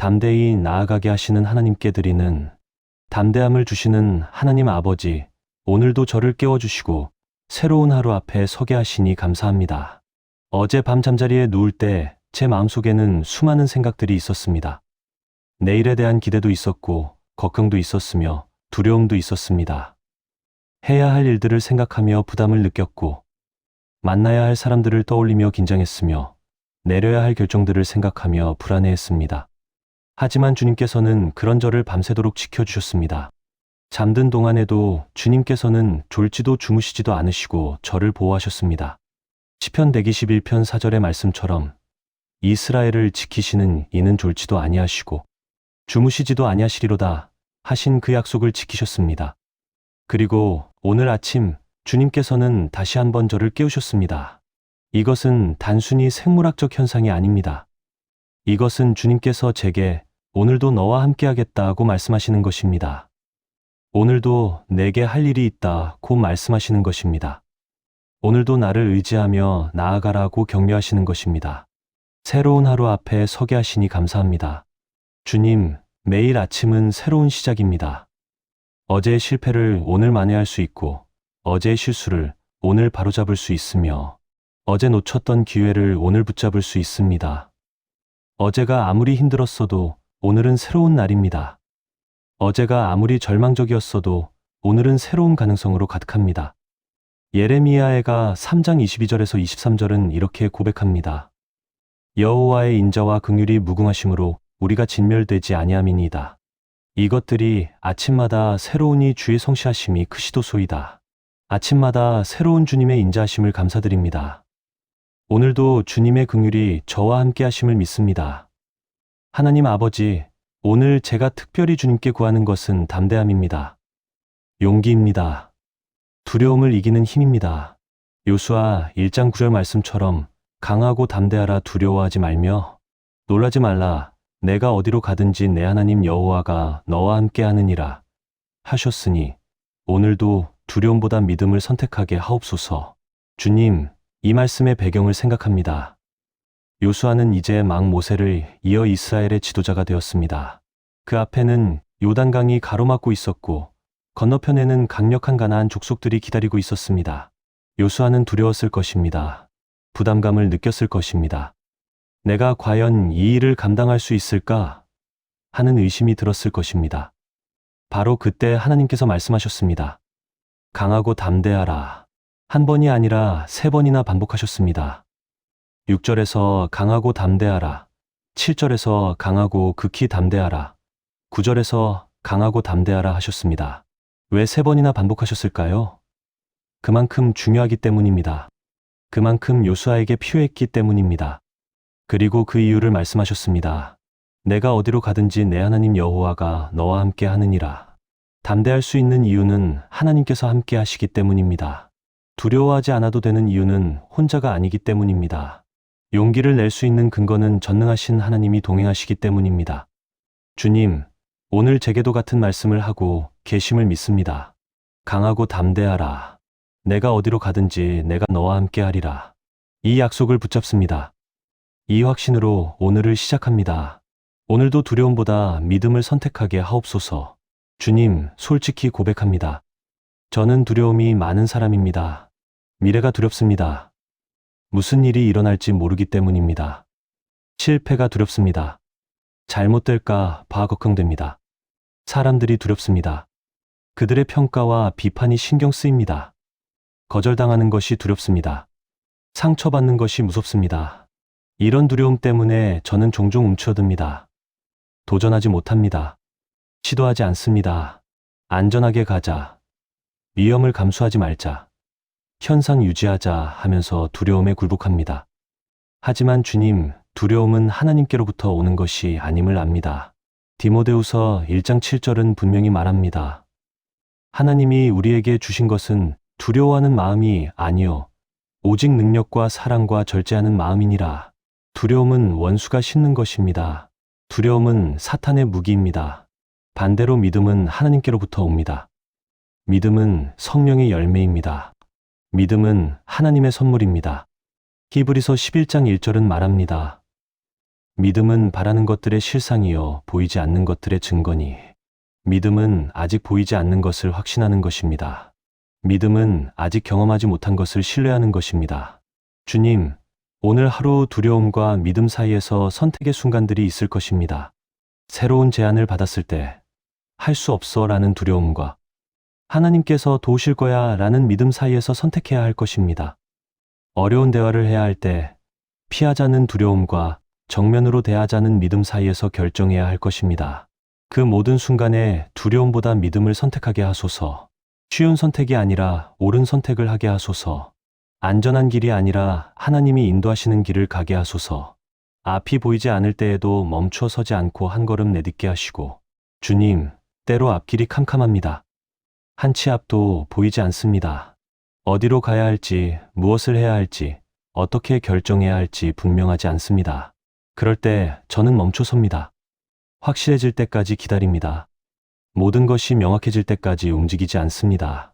담대히 나아가게 하시는 하나님께 드리는 담대함을 주시는 하나님 아버지, 오늘도 저를 깨워주시고 새로운 하루 앞에 서게 하시니 감사합니다. 어제 밤 잠자리에 누울 때 제 마음속에는 수많은 생각들이 있었습니다. 내일에 대한 기대도 있었고 걱정도 있었으며 두려움도 있었습니다. 해야 할 일들을 생각하며 부담을 느꼈고 만나야 할 사람들을 떠올리며 긴장했으며 내려야 할 결정들을 생각하며 불안해했습니다. 하지만 주님께서는 그런 저를 밤새도록 지켜주셨습니다. 잠든 동안에도 주님께서는 졸지도 주무시지도 않으시고 저를 보호하셨습니다. 시편 121편 4절의 말씀처럼 이스라엘을 지키시는 이는 졸지도 아니하시고 주무시지도 아니하시리로다 하신 그 약속을 지키셨습니다. 그리고 오늘 아침 주님께서는 다시 한번 저를 깨우셨습니다. 이것은 단순히 생물학적 현상이 아닙니다. 이것은 주님께서 제게 오늘도 너와 함께하겠다고 말씀하시는 것입니다. 오늘도 내게 할 일이 있다고 말씀하시는 것입니다. 오늘도 나를 의지하며 나아가라고 격려하시는 것입니다. 새로운 하루 앞에 서게 하시니 감사합니다. 주님, 매일 아침은 새로운 시작입니다. 어제의 실패를 오늘 만회할 수 있고 어제의 실수를 오늘 바로잡을 수 있으며 어제 놓쳤던 기회를 오늘 붙잡을 수 있습니다. 어제가 아무리 힘들었어도 오늘은 새로운 날입니다. 어제가 아무리 절망적이었어도 오늘은 새로운 가능성으로 가득합니다. 예레미야가 3장 22절에서 23절은 이렇게 고백합니다. 여호와의 인자와 긍휼이 무궁하심으로 우리가 진멸되지 아니함이니이다. 이것들이 아침마다 새로우니 주의 성시하심이 크시도소이다. 아침마다 새로운 주님의 인자하심을 감사드립니다. 오늘도 주님의 긍휼이 저와 함께 하심을 믿습니다. 하나님 아버지, 오늘 제가 특별히 주님께 구하는 것은 담대함입니다. 용기입니다. 두려움을 이기는 힘입니다. 요수아 1장 9절 말씀처럼 강하고 담대하라 두려워하지 말며 놀라지 말라 내가 어디로 가든지 내 하나님 여호와가 너와 함께 하느니라 하셨으니 오늘도 두려움보다 믿음을 선택하게 하옵소서. 주님, 이 말씀의 배경을 생각합니다. 요수아는 이제 막 모세를 이어 이스라엘의 지도자가 되었습니다. 그 앞에는 요단강이 가로막고 있었고 건너편에는 강력한 가나안 족속들이 기다리고 있었습니다. 요수아는 두려웠을 것입니다. 부담감을 느꼈을 것입니다. 내가 과연 이 일을 감당할 수 있을까? 하는 의심이 들었을 것입니다. 바로 그때 하나님께서 말씀하셨습니다. 강하고 담대하라. 한 번이 아니라 3번이나 반복하셨습니다. 6절에서 강하고 담대하라. 7절에서 강하고 극히 담대하라. 9절에서 강하고 담대하라 하셨습니다. 왜 3번이나 반복하셨을까요? 그만큼 중요하기 때문입니다. 그만큼 요수아에게 필요했기 때문입니다. 그리고 그 이유를 말씀하셨습니다. 내가 어디로 가든지 내 하나님 여호와가 너와 함께 하느니라. 담대할 수 있는 이유는 하나님께서 함께 하시기 때문입니다. 두려워하지 않아도 되는 이유는 혼자가 아니기 때문입니다. 용기를 낼 수 있는 근거는 전능하신 하나님이 동행하시기 때문입니다. 주님, 오늘 제게도 같은 말씀을 하고 계심을 믿습니다. 강하고 담대하라. 내가 어디로 가든지 내가 너와 함께 하리라. 이 약속을 붙잡습니다. 이 확신으로 오늘을 시작합니다. 오늘도 두려움보다 믿음을 선택하게 하옵소서. 주님, 솔직히 고백합니다. 저는 두려움이 많은 사람입니다. 미래가 두렵습니다. 무슨 일이 일어날지 모르기 때문입니다. 실패가 두렵습니다. 잘못될까 봐 걱정됩니다. 사람들이 두렵습니다. 그들의 평가와 비판이 신경 쓰입니다. 거절당하는 것이 두렵습니다. 상처받는 것이 무섭습니다. 이런 두려움 때문에 저는 종종 움츠러듭니다. 도전하지 못합니다. 시도하지 않습니다. 안전하게 가자. 위험을 감수하지 말자. 현상 유지하자 하면서 두려움에 굴복합니다. 하지만 주님, 두려움은 하나님께로부터 오는 것이 아님을 압니다. 디모데후서 1장 7절은 분명히 말합니다. 하나님이 우리에게 주신 것은 두려워하는 마음이 아니요 오직 능력과 사랑과 절제하는 마음이니라. 두려움은 원수가 심는 것입니다. 두려움은 사탄의 무기입니다. 반대로 믿음은 하나님께로부터 옵니다. 믿음은 성령의 열매입니다. 믿음은 하나님의 선물입니다. 히브리서 11장 1절은 말합니다. 믿음은 바라는 것들의 실상이요 보이지 않는 것들의 증거니. 믿음은 아직 보이지 않는 것을 확신하는 것입니다. 믿음은 아직 경험하지 못한 것을 신뢰하는 것입니다. 주님, 오늘 하루 두려움과 믿음 사이에서 선택의 순간들이 있을 것입니다. 새로운 제안을 받았을 때 할 수 없어 라는 두려움과 하나님께서 도우실 거야 라는 믿음 사이에서 선택해야 할 것입니다. 어려운 대화를 해야 할 때 피하자는 두려움과 정면으로 대하자는 믿음 사이에서 결정해야 할 것입니다. 그 모든 순간에 두려움보다 믿음을 선택하게 하소서. 쉬운 선택이 아니라 옳은 선택을 하게 하소서. 안전한 길이 아니라 하나님이 인도하시는 길을 가게 하소서. 앞이 보이지 않을 때에도 멈춰 서지 않고 한 걸음 내딛게 하시고, 주님, 때로 앞길이 캄캄합니다. 한 치 앞도 보이지 않습니다. 어디로 가야 할지, 무엇을 해야 할지, 어떻게 결정해야 할지 분명하지 않습니다. 그럴 때 저는 멈춰 섭니다. 확실해질 때까지 기다립니다. 모든 것이 명확해질 때까지 움직이지 않습니다.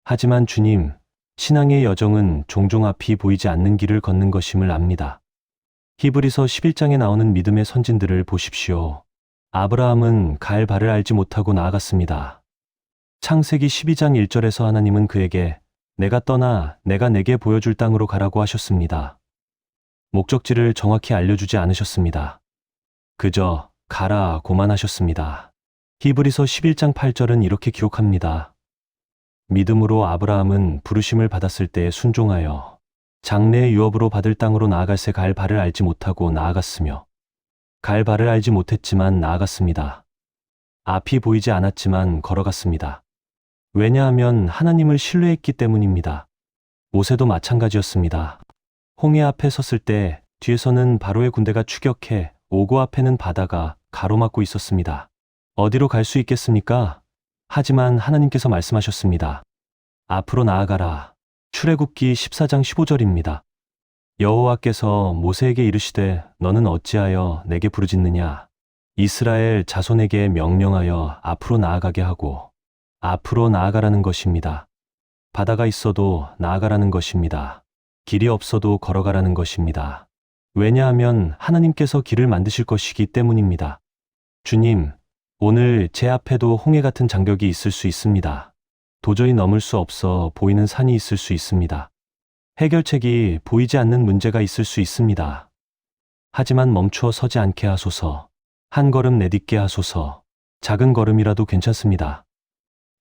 하지만 주님, 신앙의 여정은 종종 앞이 보이지 않는 길을 걷는 것임을 압니다. 히브리서 11장에 나오는 믿음의 선진들을 보십시오. 아브라함은 갈 바를 알지 못하고 나아갔습니다. 창세기 12장 1절에서 하나님은 그에게 내가 떠나 내가 내게 보여줄 땅으로 가라고 하셨습니다. 목적지를 정확히 알려주지 않으셨습니다. 그저 가라고만 하셨습니다. 히브리서 11장 8절은 이렇게 기록합니다. 믿음으로 아브라함은 부르심을 받았을 때 순종하여 장래의 유업으로 받을 땅으로 나아갈새 갈 바를 알지 못하고 나아갔으며 갈 바를 알지 못했지만 나아갔습니다. 앞이 보이지 않았지만 걸어갔습니다. 왜냐하면 하나님을 신뢰했기 때문입니다. 모세도 마찬가지였습니다. 홍해 앞에 섰을 때 뒤에서는 바로의 군대가 추격해 오고 앞에는 바다가 가로막고 있었습니다. 어디로 갈 수 있겠습니까? 하지만 하나님께서 말씀하셨습니다. 앞으로 나아가라. 출애굽기 14장 15절입니다. 여호와께서 모세에게 이르시되 너는 어찌하여 내게 부르짖느냐? 이스라엘 자손에게 명령하여 앞으로 나아가게 하고 앞으로 나아가라는 것입니다. 바다가 있어도 나아가라는 것입니다. 길이 없어도 걸어가라는 것입니다. 왜냐하면 하나님께서 길을 만드실 것이기 때문입니다. 주님, 오늘 제 앞에도 홍해 같은 장벽이 있을 수 있습니다. 도저히 넘을 수 없어 보이는 산이 있을 수 있습니다. 해결책이 보이지 않는 문제가 있을 수 있습니다. 하지만 멈추어 서지 않게 하소서. 한 걸음 내딛게 하소서. 작은 걸음이라도 괜찮습니다.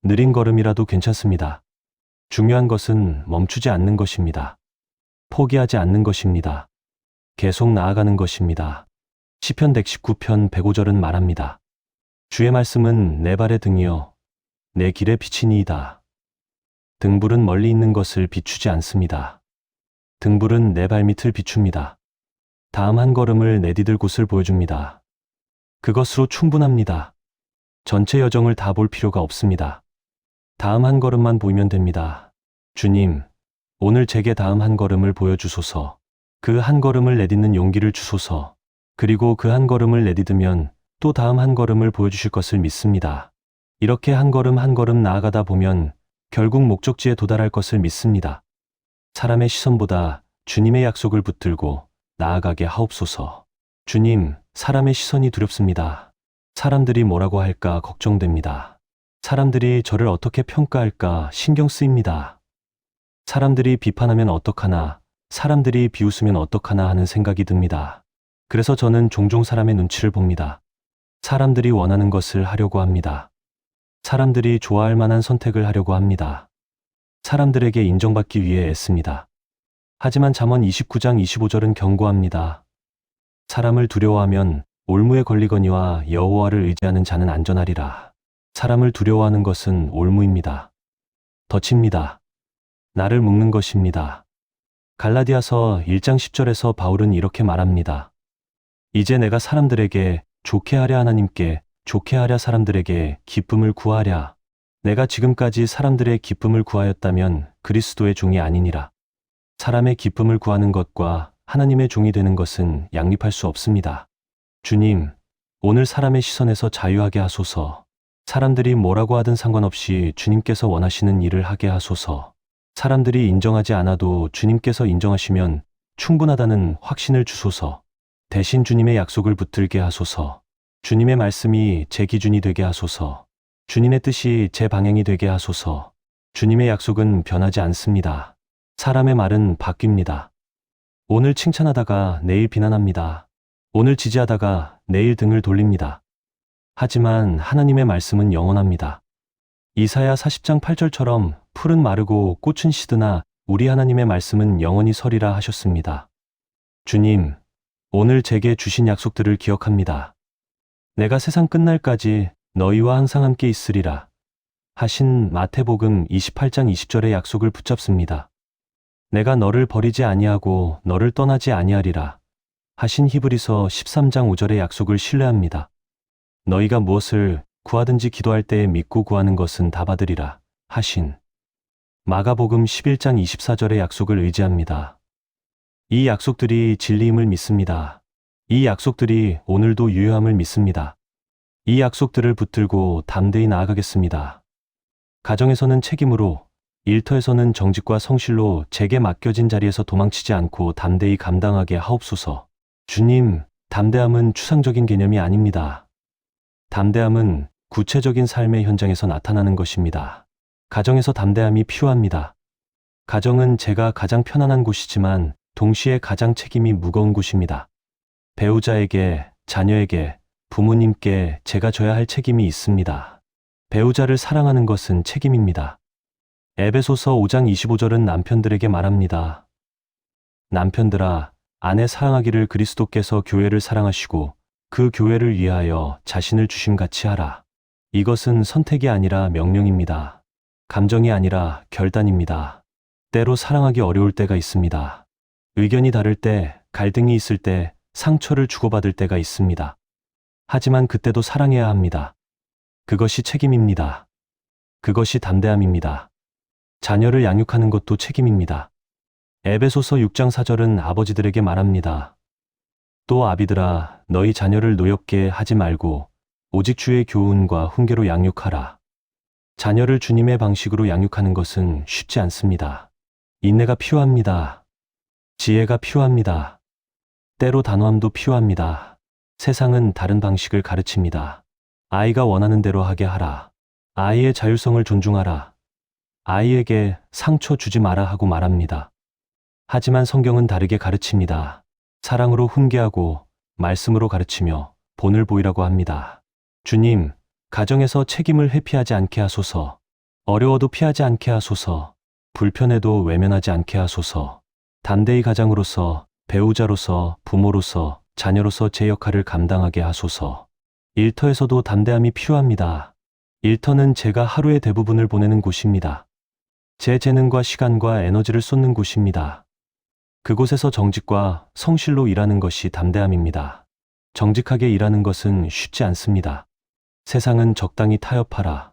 느린 걸음이라도 괜찮습니다. 중요한 것은 멈추지 않는 것입니다. 포기하지 않는 것입니다. 계속 나아가는 것입니다. 시편 119편 105절은 말합니다. 주의 말씀은 내 발의 등이요 내 길의 빛이니이다. 등불은 멀리 있는 것을 비추지 않습니다. 등불은 내 발밑을 비춥니다. 다음 한 걸음을 내디딜 곳을 보여줍니다. 그것으로 충분합니다. 전체 여정을 다 볼 필요가 없습니다. 다음 한 걸음만 보이면 됩니다. 주님, 오늘 제게 다음 한 걸음을 보여주소서. 그 한 걸음을 내딛는 용기를 주소서. 그리고 그 한 걸음을 내딛으면 또 다음 한 걸음을 보여주실 것을 믿습니다. 이렇게 한 걸음 한 걸음 나아가다 보면 결국 목적지에 도달할 것을 믿습니다. 사람의 시선보다 주님의 약속을 붙들고 나아가게 하옵소서. 주님, 사람의 시선이 두렵습니다. 사람들이 뭐라고 할까 걱정됩니다. 사람들이 저를 어떻게 평가할까 신경 쓰입니다. 사람들이 비판하면 어떡하나, 사람들이 비웃으면 어떡하나 하는 생각이 듭니다. 그래서 저는 종종 사람의 눈치를 봅니다. 사람들이 원하는 것을 하려고 합니다. 사람들이 좋아할 만한 선택을 하려고 합니다. 사람들에게 인정받기 위해 애씁니다. 하지만 잠언 29장 25절은 경고합니다. 사람을 두려워하면 올무에 걸리거니와 여호와를 의지하는 자는 안전하리라. 사람을 두려워하는 것은 올무입니다. 덫입니다. 나를 묶는 것입니다. 갈라디아서 1장 10절에서 바울은 이렇게 말합니다. 이제 내가 사람들에게 좋게 하랴 하나님께 좋게 하랴 사람들에게 기쁨을 구하랴. 내가 지금까지 사람들의 기쁨을 구하였다면 그리스도의 종이 아니니라. 사람의 기쁨을 구하는 것과 하나님의 종이 되는 것은 양립할 수 없습니다. 주님, 오늘 사람의 시선에서 자유하게 하소서. 사람들이 뭐라고 하든 상관없이 주님께서 원하시는 일을 하게 하소서. 사람들이 인정하지 않아도 주님께서 인정하시면 충분하다는 확신을 주소서. 대신 주님의 약속을 붙들게 하소서. 주님의 말씀이 제 기준이 되게 하소서. 주님의 뜻이 제 방향이 되게 하소서. 주님의 약속은 변하지 않습니다. 사람의 말은 바뀝니다. 오늘 칭찬하다가 내일 비난합니다. 오늘 지지하다가 내일 등을 돌립니다. 하지만 하나님의 말씀은 영원합니다. 이사야 40장 8절처럼 풀은 마르고 꽃은 시드나 우리 하나님의 말씀은 영원히 서리라 하셨습니다. 주님, 오늘 제게 주신 약속들을 기억합니다. 내가 세상 끝날까지 너희와 항상 함께 있으리라 하신 마태복음 28장 20절의 약속을 붙잡습니다. 내가 너를 버리지 아니하고 너를 떠나지 아니하리라 하신 히브리서 13장 5절의 약속을 신뢰합니다. 너희가 무엇을 구하든지 기도할 때에 믿고 구하는 것은 다 받으리라 하신 마가복음 11장 24절의 약속을 의지합니다. 이 약속들이 진리임을 믿습니다. 이 약속들이 오늘도 유효함을 믿습니다. 이 약속들을 붙들고 담대히 나아가겠습니다. 가정에서는 책임으로, 일터에서는 정직과 성실로 제게 맡겨진 자리에서 도망치지 않고 담대히 감당하게 하옵소서. 주님, 담대함은 추상적인 개념이 아닙니다. 담대함은 구체적인 삶의 현장에서 나타나는 것입니다. 가정에서 담대함이 필요합니다. 가정은 제가 가장 편안한 곳이지만 동시에 가장 책임이 무거운 곳입니다. 배우자에게, 자녀에게, 부모님께 제가 져야 할 책임이 있습니다. 배우자를 사랑하는 것은 책임입니다. 에베소서 5장 25절은 남편들에게 말합니다. 남편들아, 아내 사랑하기를 그리스도께서 교회를 사랑하시고 그 교회를 위하여 자신을 주심같이 하라. 이것은 선택이 아니라 명령입니다. 감정이 아니라 결단입니다. 때로 사랑하기 어려울 때가 있습니다. 의견이 다를 때, 갈등이 있을 때, 상처를 주고받을 때가 있습니다. 하지만 그때도 사랑해야 합니다. 그것이 책임입니다. 그것이 담대함입니다. 자녀를 양육하는 것도 책임입니다. 에베소서 6장 4절은 아버지들에게 말합니다. 또 아비들아, 너희 자녀를 노엽게 하지 말고 오직 주의 교훈과 훈계로 양육하라. 자녀를 주님의 방식으로 양육하는 것은 쉽지 않습니다. 인내가 필요합니다. 지혜가 필요합니다. 때로 단호함도 필요합니다. 세상은 다른 방식을 가르칩니다. 아이가 원하는 대로 하게 하라. 아이의 자율성을 존중하라. 아이에게 상처 주지 마라 하고 말합니다. 하지만 성경은 다르게 가르칩니다. 사랑으로 훈계하고 말씀으로 가르치며 본을 보이라고 합니다. 주님, 가정에서 책임을 회피하지 않게 하소서. 어려워도 피하지 않게 하소서. 불편해도 외면하지 않게 하소서. 담대히 가장으로서, 배우자로서, 부모로서, 자녀로서 제 역할을 감당하게 하소서. 일터에서도 담대함이 필요합니다. 일터는 제가 하루의 대부분을 보내는 곳입니다. 제 재능과 시간과 에너지를 쏟는 곳입니다. 그곳에서 정직과 성실로 일하는 것이 담대함입니다. 정직하게 일하는 것은 쉽지 않습니다. 세상은 적당히 타협하라.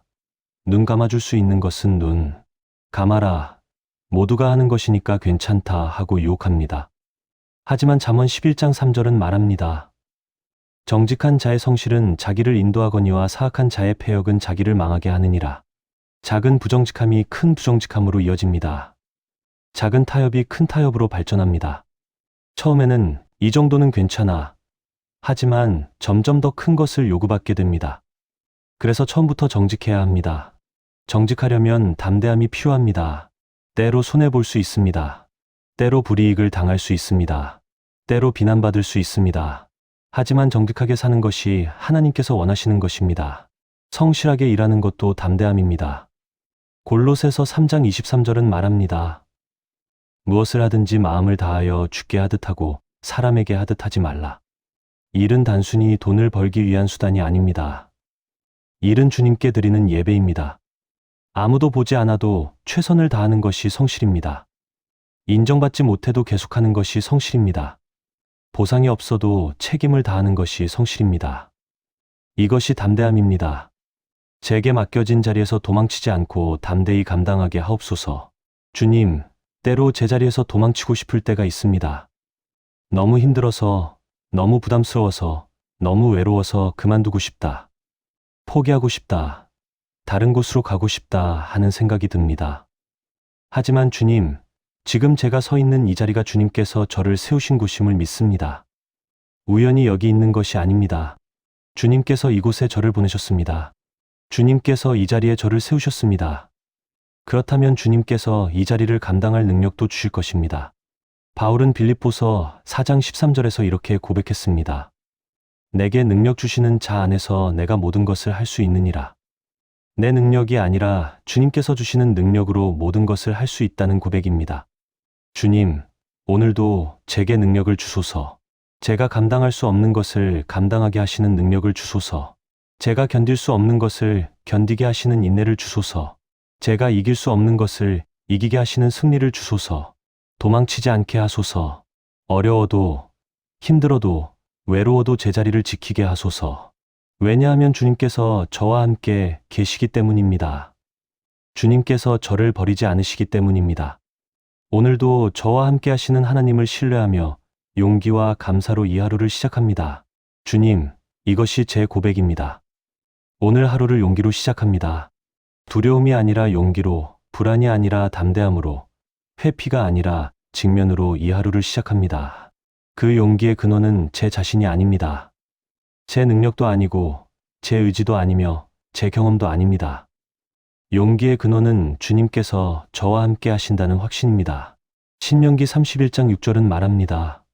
눈 감아줄 수 있는 것은 눈 감아라. 모두가 하는 것이니까 괜찮다 하고 유혹합니다. 하지만 잠언 11장 3절은 말합니다. 정직한 자의 성실은 자기를 인도하거니와 사악한 자의 패역은 자기를 망하게 하느니라. 작은 부정직함이 큰 부정직함으로 이어집니다. 작은 타협이 큰 타협으로 발전합니다. 처음에는 이 정도는 괜찮아. 하지만 점점 더 큰 것을 요구받게 됩니다. 그래서 처음부터 정직해야 합니다. 정직하려면 담대함이 필요합니다. 때로 손해볼 수 있습니다. 때로 불이익을 당할 수 있습니다. 때로 비난받을 수 있습니다. 하지만 정직하게 사는 것이 하나님께서 원하시는 것입니다. 성실하게 일하는 것도 담대함입니다. 골로새서 3장 23절은 말합니다. 무엇을 하든지 마음을 다하여 주께 하듯 하고 사람에게 하듯 하지 말라. 일은 단순히 돈을 벌기 위한 수단이 아닙니다. 일은 주님께 드리는 예배입니다. 아무도 보지 않아도 최선을 다하는 것이 성실입니다. 인정받지 못해도 계속하는 것이 성실입니다. 보상이 없어도 책임을 다하는 것이 성실입니다. 이것이 담대함입니다. 제게 맡겨진 자리에서 도망치지 않고 담대히 감당하게 하옵소서. 주님, 때로 제 자리에서 도망치고 싶을 때가 있습니다. 너무 힘들어서, 너무 부담스러워서, 너무 외로워서 그만두고 싶다. 포기하고 싶다. 다른 곳으로 가고 싶다 하는 생각이 듭니다. 하지만 주님, 지금 제가 서 있는 이 자리가 주님께서 저를 세우신 곳임을 믿습니다. 우연히 여기 있는 것이 아닙니다. 주님께서 이곳에 저를 보내셨습니다. 주님께서 이 자리에 저를 세우셨습니다. 그렇다면 주님께서 이 자리를 감당할 능력도 주실 것입니다. 바울은 빌립보서 4장 13절에서 이렇게 고백했습니다. 내게 능력 주시는 자 안에서 내가 모든 것을 할 수 있느니라. 내 능력이 아니라 주님께서 주시는 능력으로 모든 것을 할 수 있다는 고백입니다. 주님, 오늘도 제게 능력을 주소서. 제가 감당할 수 없는 것을 감당하게 하시는 능력을 주소서. 제가 견딜 수 없는 것을 견디게 하시는 인내를 주소서. 제가 이길 수 없는 것을 이기게 하시는 승리를 주소서. 도망치지 않게 하소서. 어려워도 힘들어도 외로워도 제자리를 지키게 하소서. 왜냐하면 주님께서 저와 함께 계시기 때문입니다. 주님께서 저를 버리지 않으시기 때문입니다. 오늘도 저와 함께 하시는 하나님을 신뢰하며 용기와 감사로 이 하루를 시작합니다. 주님, 이것이 제 고백입니다. 오늘 하루를 용기로 시작합니다. 두려움이 아니라 용기로, 불안이 아니라 담대함으로, 회피가 아니라 직면으로 이 하루를 시작합니다. 그 용기의 근원은 제 자신이 아닙니다. 제 능력도 아니고, 제 의지도 아니며, 제 경험도 아닙니다. 용기의 근원은 주님께서 저와 함께 하신다는 확신입니다. 신명기 31장 6절은 말합니다.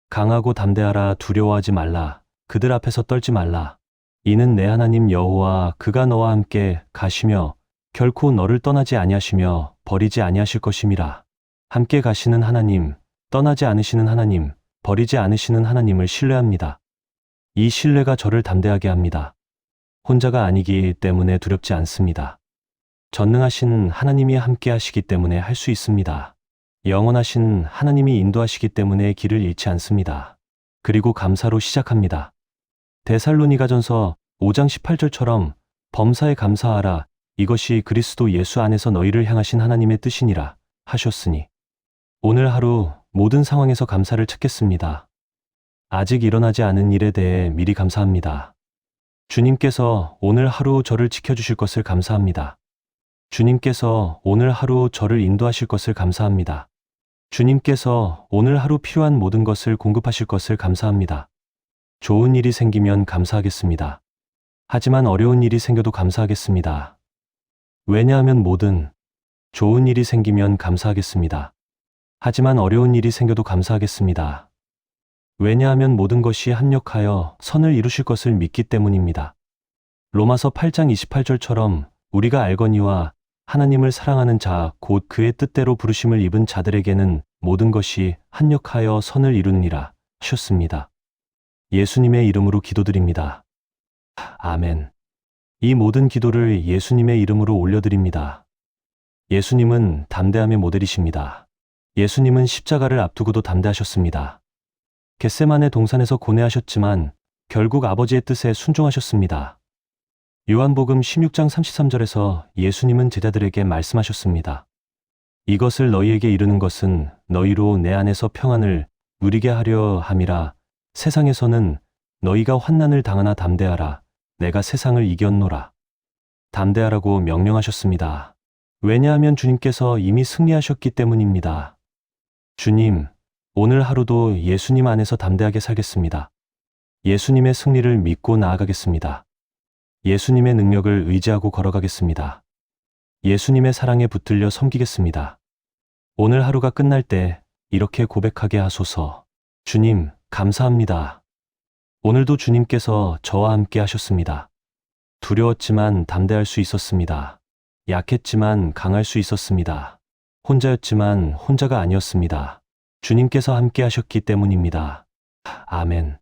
강하고 담대하라, 두려워하지 말라, 그들 앞에서 떨지 말라. 이는 내 하나님 여호와 그가 너와 함께 가시며 결코 너를 떠나지 아니하시며 버리지 아니하실 것임이라. 함께 가시는 하나님, 떠나지 않으시는 하나님, 버리지 않으시는 하나님을 신뢰합니다. 이 신뢰가 저를 담대하게 합니다. 혼자가 아니기 때문에 두렵지 않습니다. 전능하신 하나님이 함께 하시기 때문에 할 수 있습니다. 영원하신 하나님이 인도하시기 때문에 길을 잃지 않습니다. 그리고 감사로 시작합니다. 데살로니가전서 5장 18절처럼 범사에 감사하라, 이것이 그리스도 예수 안에서 너희를 향하신 하나님의 뜻이니라 하셨으니. 오늘 하루 모든 상황에서 감사를 찾겠습니다. 아직 일어나지 않은 일에 대해 미리 감사합니다. 주님께서 오늘 하루 저를 지켜주실 것을 감사합니다. 주님께서 오늘 하루 저를 인도하실 것을 감사합니다. 주님께서 오늘 하루 필요한 모든 것을 공급하실 것을 감사합니다. 좋은 일이 생기면 감사하겠습니다. 하지만 어려운 일이 생겨도 감사하겠습니다. 왜냐하면 좋은 일이 생기면 감사하겠습니다. 하지만 어려운 일이 생겨도 감사하겠습니다. 왜냐하면 모든 것이 합력하여 선을 이루실 것을 믿기 때문입니다. 로마서 8장 28절처럼 우리가 알거니와 하나님을 사랑하는 자, 곧 그의 뜻대로 부르심을 입은 자들에게는 모든 것이 합력하여 선을 이루느니라 하셨습니다. 예수님의 이름으로 기도드립니다. 아멘. 이 모든 기도를 예수님의 이름으로 올려드립니다. 예수님은 담대함의 모델이십니다. 예수님은 십자가를 앞두고도 담대하셨습니다. 겟세마네 동산에서 고뇌하셨지만 결국 아버지의 뜻에 순종하셨습니다. 요한복음 16장 33절에서 예수님은 제자들에게 말씀하셨습니다. 이것을 너희에게 이르는 것은 너희로 내 안에서 평안을 누리게 하려 함이라. 세상에서는 너희가 환난을 당하나 담대하라. 내가 세상을 이겼노라. 담대하라고 명령하셨습니다. 왜냐하면 주님께서 이미 승리하셨기 때문입니다. 주님, 오늘 하루도 예수님 안에서 담대하게 살겠습니다. 예수님의 승리를 믿고 나아가겠습니다. 예수님의 능력을 의지하고 걸어가겠습니다. 예수님의 사랑에 붙들려 섬기겠습니다. 오늘 하루가 끝날 때 이렇게 고백하게 하소서. 주님, 감사합니다. 오늘도 주님께서 저와 함께 하셨습니다. 두려웠지만 담대할 수 있었습니다. 약했지만 강할 수 있었습니다. 혼자였지만 혼자가 아니었습니다. 주님께서 함께 하셨기 때문입니다. 아멘.